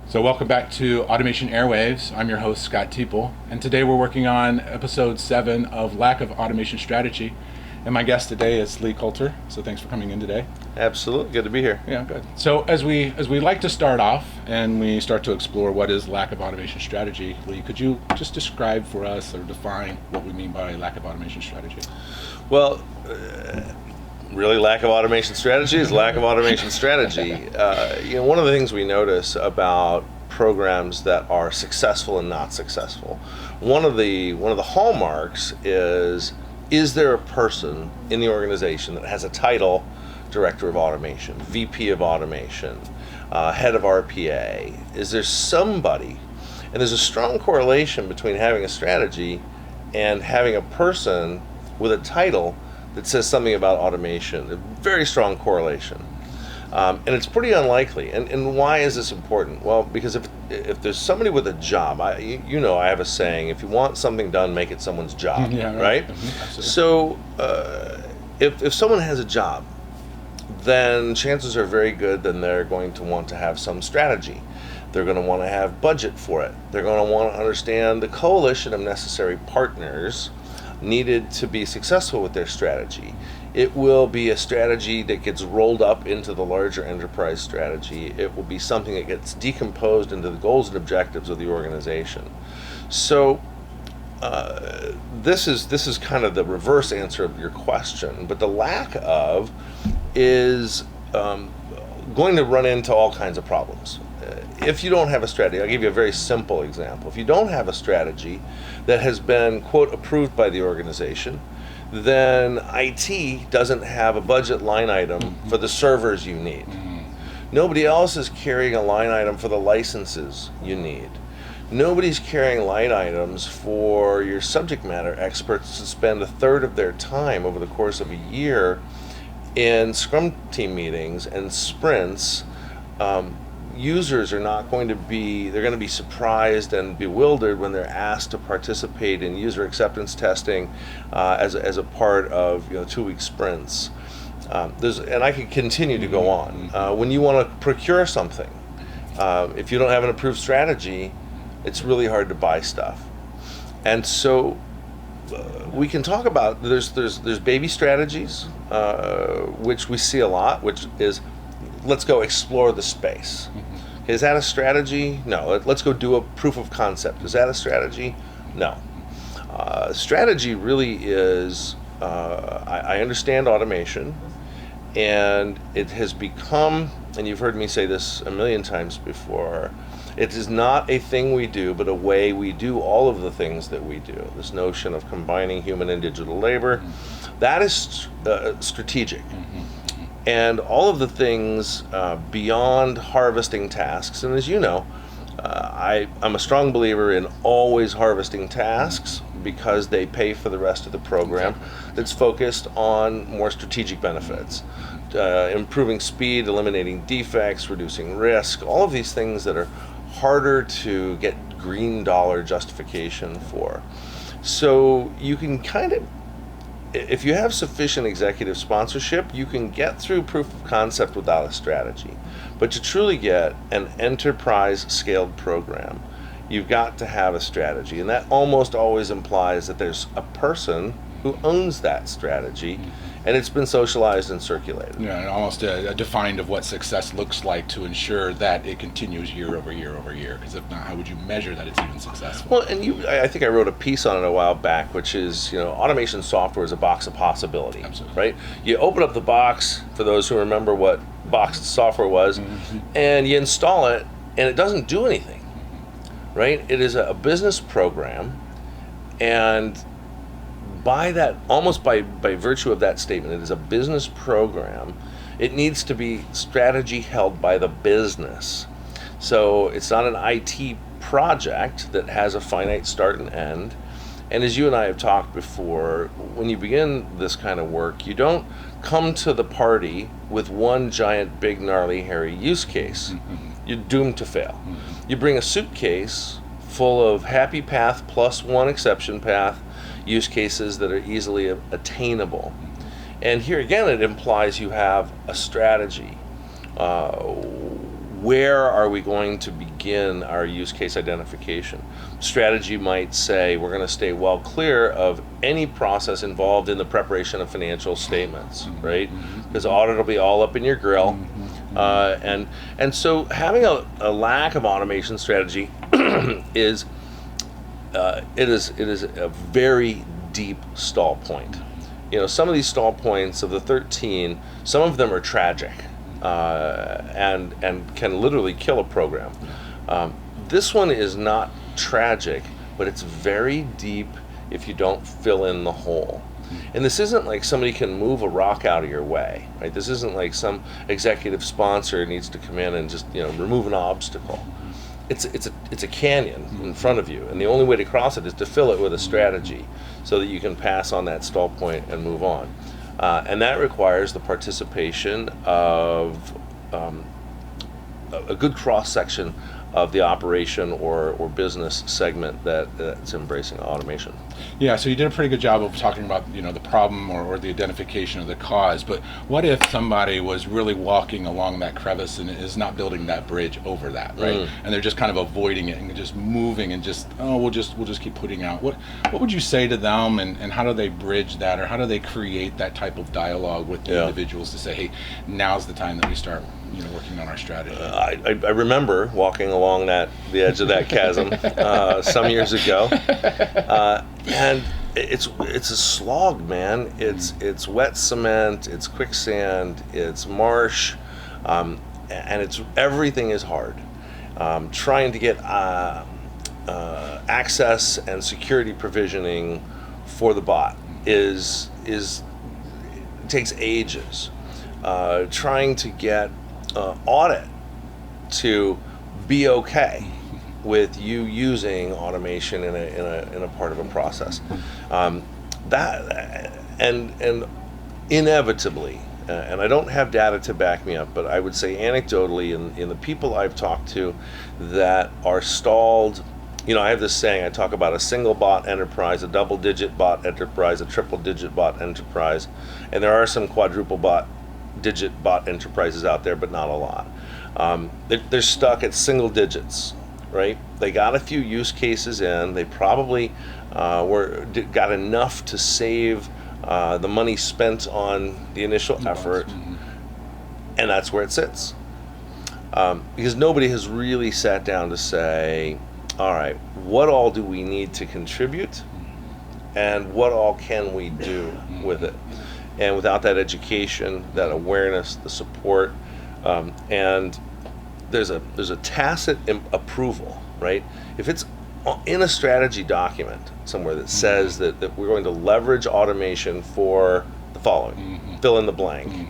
So welcome back to Automation Airwaves. I'm your host, Scott Teeple, and today we're working on episode 7 of Lack of Automation Strategy. And my guest today is Lee Coulter, so thanks for coming in today. Absolutely, good to be here. Yeah, good. So as we like to start off and we start to explore what is lack of automation strategy, Lee, could you just describe for us or define what we mean by lack of automation strategy? Well, really, lack of automation strategy is lack of automation strategy. One of the things we notice about programs that are successful and not successful, one of the hallmarks is there a person in the organization that has a title, Director of Automation, VP of Automation, Head of RPA? Is there somebody, and there's a strong correlation between having a strategy and having a person with a title that says something about automation, a very strong correlation. And it's pretty unlikely. And why is this important? Well, because if there's somebody with a job, I have a saying, if you want something done, make it someone's job, Yeah, right? Mm-hmm. So if someone has a job, then chances are very good then they're going to want to have some strategy. They're going to want to have budget for it. They're going to want to understand the coalition of necessary partners needed to be successful with their strategy. It will be a strategy that gets rolled up into the larger enterprise strategy. It will be something that gets decomposed into the goals and objectives of the organization. So this is kind of the reverse answer of your question, but the lack of is going to run into all kinds of problems. If you don't have a strategy, I'll give you a very simple example. If you don't have a strategy that has been, quote, approved by the organization, then IT doesn't have a budget line item for the servers you need. Nobody else is carrying a line item for the licenses you need. Nobody's carrying line items for your subject matter experts to spend a third of their time over the course of a year in Scrum team meetings and sprints. Users are not going to be, they're going to be surprised and bewildered when they're asked to participate in user acceptance testing as a part of 2-week sprints. And I could continue to go on. When you want to procure something, if you don't have an approved strategy, it's really hard to buy stuff. And so we can talk about, there's baby strategies, which we see a lot, which is, let's go explore the space. Is that a strategy? No. Let's go do a proof of concept. Is that a strategy? No. Strategy really is, I understand automation, and it has become, and you've heard me say this a million times before, it is not a thing we do, but a way we do all of the things that we do. This notion of combining human and digital labor, that is strategic. And all of the things beyond harvesting tasks, and as you know, I'm a strong believer in always harvesting tasks because they pay for the rest of the program that's focused on more strategic benefits, improving speed, eliminating defects, reducing risk, all of these things that are harder to get green dollar justification for. So you can kind of, if you have sufficient executive sponsorship, you can get through proof of concept without a strategy. But to truly get an enterprise scaled program, you've got to have a strategy. And that almost always implies that there's a person who owns that strategy, and it's been socialized and circulated. Yeah, and almost a defined of what success looks like to ensure that it continues year over year over year. Because if not, how would you measure that it's even successful? Well, and I think I wrote a piece on it a while back, which is, automation software is a box of possibility. Absolutely. Right? You open up the box, for those who remember what box software was, and you install it, and it doesn't do anything. Right? It is a business program, and by that, almost by virtue of that statement, it is a business program. It needs to be strategy held by the business. So it's not an IT project that has a finite start and end. And as you and I have talked before, when you begin this kind of work, you don't come to the party with one giant, big, gnarly, hairy use case. You're doomed to fail. You bring a suitcase full of happy path plus one exception path use cases that are easily attainable. And here again, it implies you have a strategy. where are we going to begin our use case identification? Strategy might say we're going to stay well clear of any process involved in the preparation of financial statements, right? Because audit will be all up in your grill. And so having a lack of automation strategy is it is a very deep stall point. Some of these stall points of the 13, some of them are tragic and can literally kill a program. This one is not tragic, but it's very deep if you don't fill in the hole. And this isn't like somebody can move a rock out of your way, right? This isn't like some executive sponsor needs to come in and just remove an obstacle. It's a canyon in front of you, and the only way to cross it is to fill it with a strategy so that you can pass on that stall point and move on. And that requires the participation of a good cross-section of the operation or business segment that's embracing automation. Yeah, so you did a pretty good job of talking about the problem or the identification of the cause, but what if somebody was really walking along that crevice and is not building that bridge over that, right? And they're just kind of avoiding it and just moving and just we'll just keep putting out. What would you say to them, and how do they bridge that, or how do they create that type of dialogue with the individuals to say, hey, now's the time that we start working on our strategy? I remember walking along the edge of that chasm some years ago, and it's a slog, man. It's wet cement, it's quicksand, it's marsh, and everything is hard. Trying to get access and security provisioning for the bot is it takes ages. Trying to get audit to be okay with you using automation in a part of a process. That and inevitably, and I don't have data to back me up, but I would say anecdotally, in the people I've talked to that are stalled, I have this saying, I talk about a single bot enterprise, a double-digit bot enterprise, a triple-digit bot enterprise, and there are some quadruple digit bot enterprises out there, but not a lot. They're stuck at single digits, right? They got a few use cases in. They probably got enough to save the money spent on the initial effort, and that's where it sits. Because nobody has really sat down to say, all right, what all do we need to contribute, and what all can we do with it? And without that education, that awareness, the support, and there's a tacit approval, right? If it's in a strategy document somewhere that says that we're going to leverage automation for the following, fill in the blank,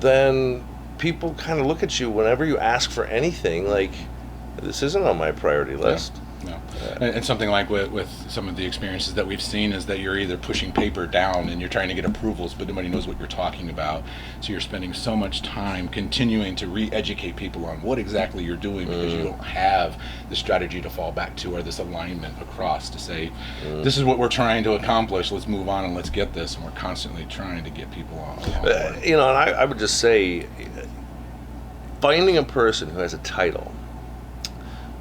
then people kind of look at you whenever you ask for anything like, this isn't on my priority list. No. And something like with some of the experiences that we've seen is that you're either pushing paper down and you're trying to get approvals, but nobody knows what you're talking about. So you're spending so much time continuing to re-educate people on what exactly you're doing because you don't have the strategy to fall back to, or this alignment across to say, this is what we're trying to accomplish, let's move on and let's get this. And we're constantly trying to get people on board. And I would just say, finding a person who has a title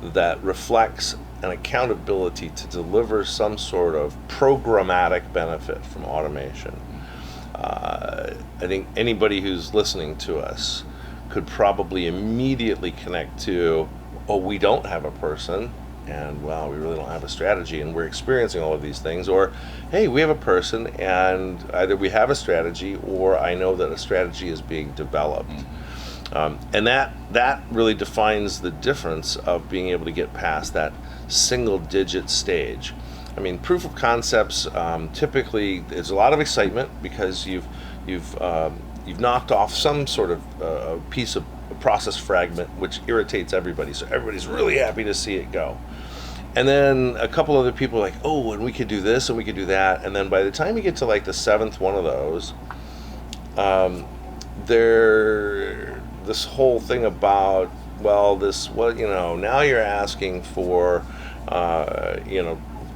that reflects an accountability to deliver some sort of programmatic benefit from automation. I think anybody who's listening to us could probably immediately connect to, we don't have a person, and we really don't have a strategy, and we're experiencing all of these things, or hey, we have a person, and either we have a strategy, or I know that a strategy is being developed. And that really defines the difference of being able to get past that single-digit stage. I mean, proof of concepts typically there's a lot of excitement because you've knocked off some sort of piece of process fragment which irritates everybody. So everybody's really happy to see it go. And then a couple other people are like, and we could do this and we could do that. And then by the time you get to like the seventh one of those, this whole thing about, now you're asking for,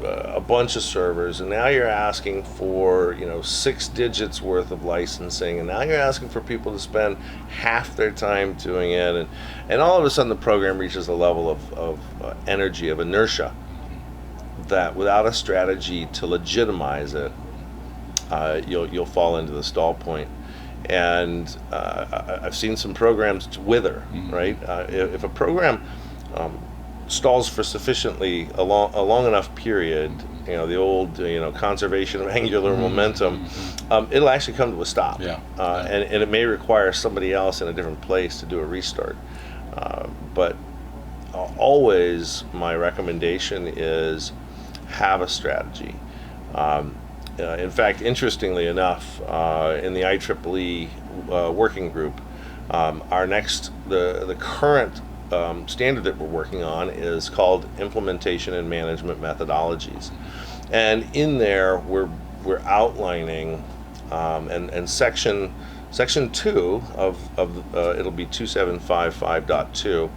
a bunch of servers, and now you're asking for 6 digits worth of licensing, and now you're asking for people to spend half their time doing it, and all of a sudden the program reaches a level of energy, of inertia, that without a strategy to legitimize it, you'll fall into the stall point. And I've seen some programs wither, right? If a program stalls for sufficiently a long enough period, the old conservation of angular momentum, it'll actually come to a stop. And it may require somebody else in a different place to do a restart. But always my recommendation is have a strategy. In fact, interestingly enough, in the IEEE working group, the current standard that we're working on is called Implementation and Management Methodologies, and in there we're outlining and section 2 of it'll be 2755.2.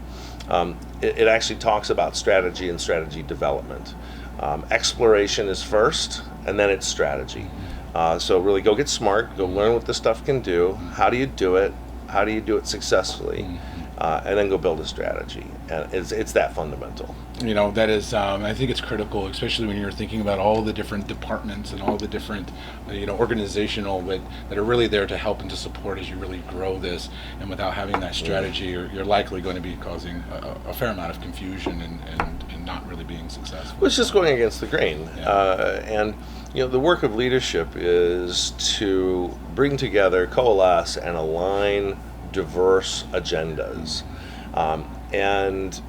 It actually talks about strategy and strategy development. Exploration is first, and then it's strategy. So really go get smart, go learn what this stuff can do, how do you do it, how do you do it successfully, and then go build a strategy. And it's that fundamental. That is, I think it's critical, especially when you're thinking about all the different departments and all the different, organizational that are really there to help and to support as you really grow this. And without having that strategy, you're likely going to be causing a fair amount of confusion and not really being successful. Well, it's just going against the grain. And the work of leadership is to bring together, coalesce, and align diverse agendas. And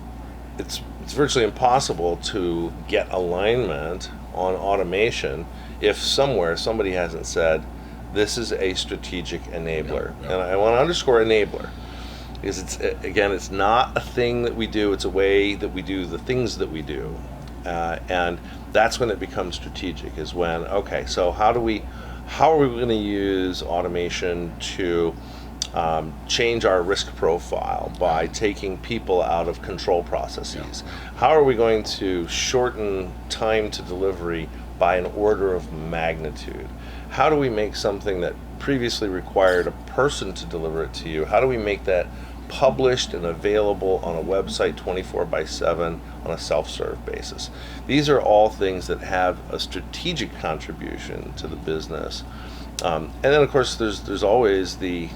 it's virtually impossible to get alignment on automation if somebody hasn't said, this is a strategic enabler. And I want to underscore enabler, because it's not a thing that we do, it's a way that we do the things that we do. And that's when it becomes strategic, is when, okay, so how are we going to use automation to change our risk profile by taking people out of control processes? How are we going to shorten time to delivery by an order of magnitude? How do we make something that previously required a person to deliver it to you, how do we make that published and available on a website 24/7 on a self-serve basis? These are all things that have a strategic contribution to the business. And then of course there's always the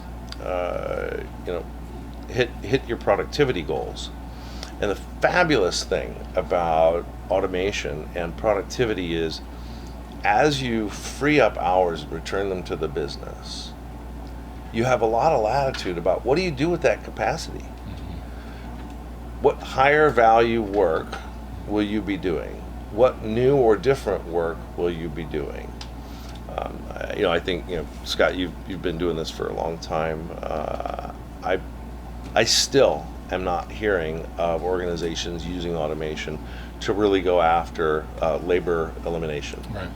hit your productivity goals. And the fabulous thing about automation and productivity is, as you free up hours and return them to the business, you have a lot of latitude about what do you do with that capacity. What higher value work will you be doing? What new or different work will you be doing? I think, Scott, you've been doing this for a long time. I still am not hearing of organizations using automation to really go after labor elimination. Right.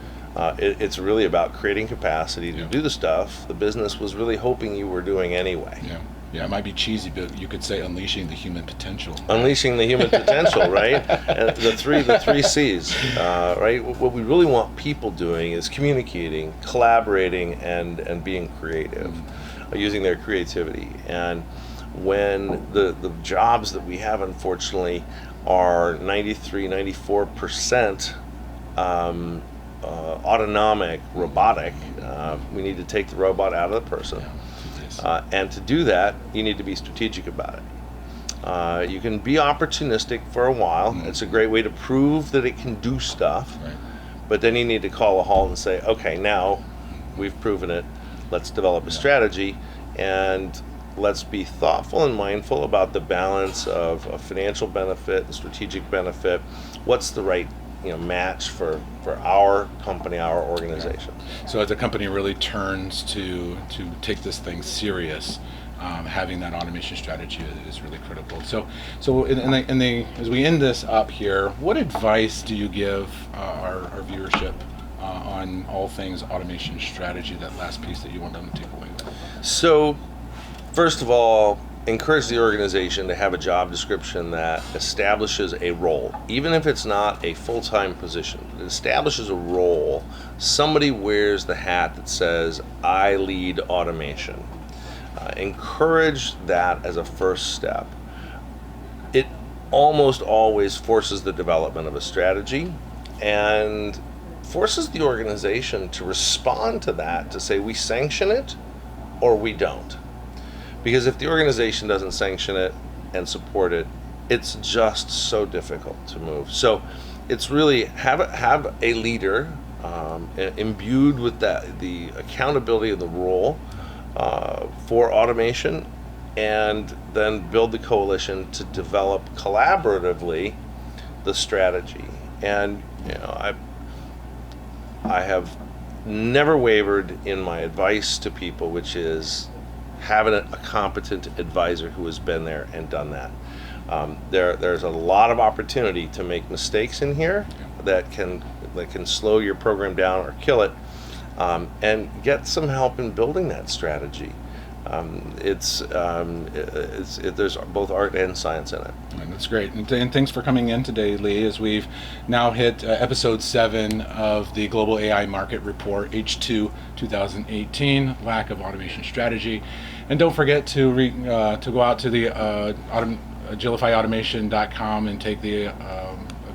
It's really about creating capacity to do the stuff the business was really hoping you were doing anyway. Yeah, it might be cheesy, but you could say unleashing the human potential. Unleashing the human potential, right? And the three C's, right? What we really want people doing is communicating, collaborating, and being creative, using their creativity. And when the jobs that we have, unfortunately, are 93-94% autonomic, robotic, we need to take the robot out of the person. And to do that, you need to be strategic about it. You can be opportunistic for a while. It's a great way to prove that it can do stuff. Right. But then you need to call a halt and say, okay, now we've proven it. Let's develop a strategy, and let's be thoughtful and mindful about the balance of a financial benefit and strategic benefit. What's the right match for our company, our organization? So as a company really turns to take this thing serious, having that automation strategy is really critical. So as we end this up here, what advice do you give our viewership on all things automation strategy, that last piece that you want them to take away with? So first of all, encourage the organization to have a job description that establishes a role, even if it's not a full-time position. It establishes a role. Somebody wears the hat that says, I lead automation. Encourage that as a first step. It almost always forces the development of a strategy and forces the organization to respond to that, to say we sanction it or we don't. Because if the organization doesn't sanction it and support it, it's just so difficult to move. So it's really have a leader imbued with the accountability of the role for automation, and then build the coalition to develop collaboratively the strategy. And I have never wavered in my advice to people, which is having a competent advisor who has been there and done that. There's a lot of opportunity to make mistakes in here that can slow your program down or kill it, and get some help in building that strategy. There's both art and science in it. And that's great. And thanks for coming in today, Lee, as we've now hit episode 7 of the Global AI Market Report, H2 2018, Lack of Automation Strategy. And don't forget to go out to the agilifyautomation.com and take the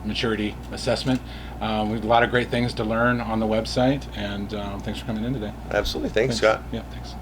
maturity assessment. We have a lot of great things to learn on the website, and thanks for coming in today. Absolutely. Thanks, Scott. Yeah, thanks.